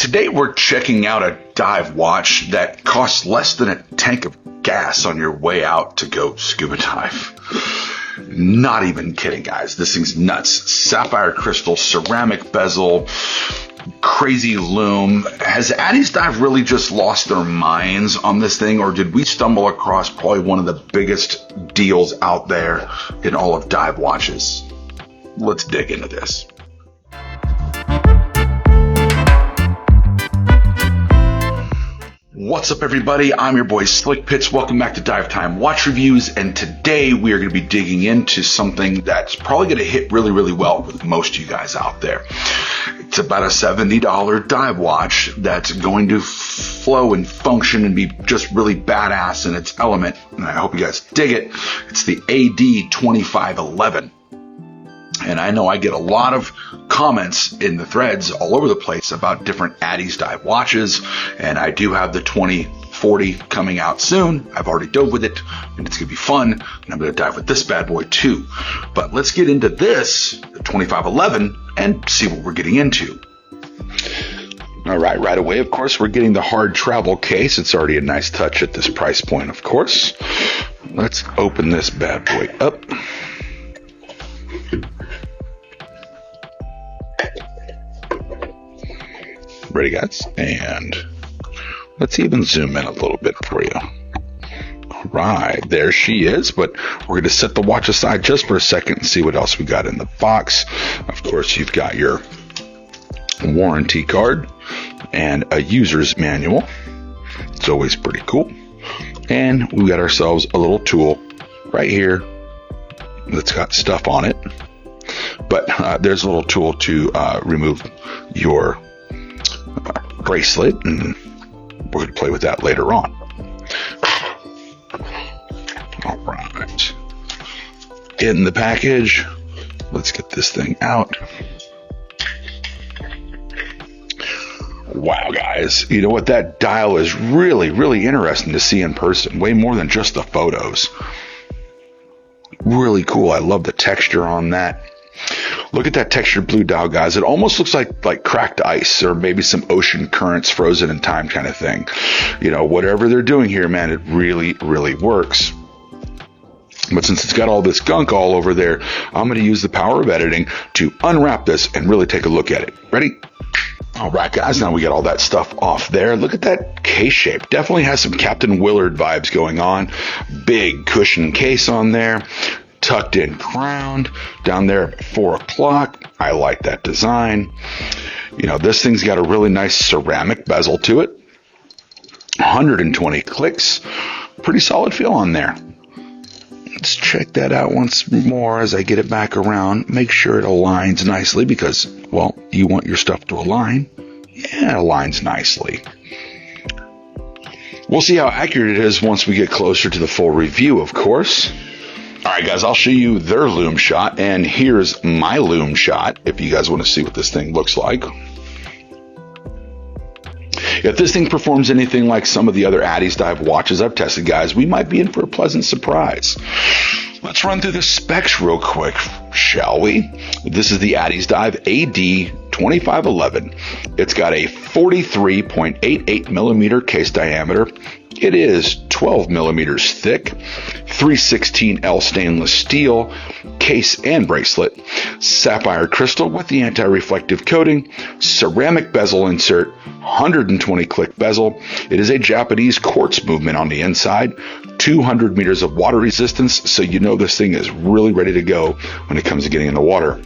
Today we're checking out a dive watch that costs less than a tank of gas on your way out to go scuba dive. Not even kidding, guys. This thing's nuts. Sapphire crystal, ceramic bezel, crazy lume. Has Addiesdive really just lost their minds on this thing, or did we stumble across probably one of the biggest deals out there in all of dive watches? Let's dig into this. What's up, everybody? I'm your boy Slick Pitts. Welcome back to Dive Time Watch Reviews, and today we are going to be digging into something that's probably going to hit really well with most of you guys out there. It's about a $70 dive watch that's going to flow and function and be just really badass in its element, and I hope you guys dig it. It's the AD2511. And I know I get a lot of comments in the threads all over the place about different Addiesdive watches, and I do have the 2040 coming out soon. I've already dove with it, and it's going to be fun, and I'm going to dive with this bad boy too. But let's get into this, the 2511, and see what we're getting into. All right away, of course, we're getting the hard travel case. It's already a nice touch at this price point, of course. Let's open this bad boy up. Ready, guys? And let's even zoom in a little bit for you. All right, there she is, but we're going to set the watch aside just for a second and see what else we got in the box. Of course, you've got your warranty card and a user's manual. It's always pretty cool. And we got ourselves a little tool right here that's got stuff on it. But there's a little tool to remove your bracelet, and we're going to play with that later on. All right. In the package, let's get this thing out. Wow, guys. You know what? That dial is really interesting to see in person. Way more than just the photos. Really cool. I love the texture on that. Look at that textured blue dial, guys. It almost looks like cracked ice or maybe some ocean currents frozen in time kind of thing. You know, whatever they're doing here, man, it really works. But since it's got all this gunk all over there, I'm going to use the power of editing to unwrap this and really take a look at it. Ready? All right, guys, now we got all that stuff off there. Look at that case shape. Definitely has some Captain Willard vibes going on. Big cushion case on there. Tucked in crown down there at 4 o'clock. I like that design. You know, this thing's got a really nice ceramic bezel to it. 120 clicks. Pretty solid feel on there. Let's check that out once more as I get it back around. Make sure it aligns nicely because, well, you want your stuff to align. Yeah, it aligns nicely. We'll see how accurate it is once we get closer to the full review, of course. All right, guys, I'll show you their lume shot, and here's my lume shot if you guys want to see what this thing looks like. If this thing performs anything like some of the other Addiesdive watches I've tested, guys, we might be in for a pleasant surprise. Let's run through the specs real quick, shall we? This is the Addiesdive AD2511. It's got a 43.88 millimeter case diameter. It is 12 millimeters thick, 316L stainless steel, case and bracelet, sapphire crystal with the anti-reflective coating, ceramic bezel insert, 120 click bezel. It is a Japanese quartz movement on the inside, 200 meters of water resistance, so you know this thing is really ready to go when it comes to getting in the water.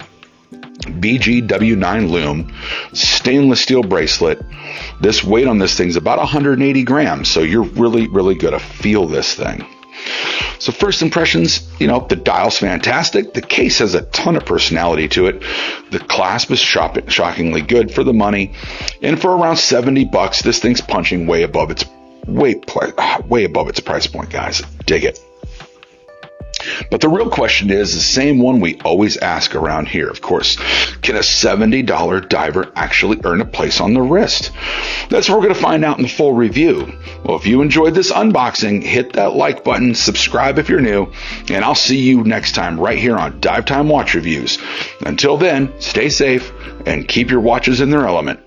BGW9 lume, stainless steel bracelet. This weight on this thing is about 180 grams, so you're really going to feel this thing. So first impressions, you know, the dial's fantastic. The case has a ton of personality to it. The clasp is shockingly good for the money. And for around $70, this thing's punching way above its price point, guys. Dig it. But the real question is the same one we always ask around here, of course. Can a $70 diver actually earn a place on the wrist? That's what we're going to find out in the full review. Well, if you enjoyed this unboxing, hit that like button, subscribe if you're new, and I'll see you next time right here on Dive Time Watch Reviews. Until then, stay safe and keep your watches in their element.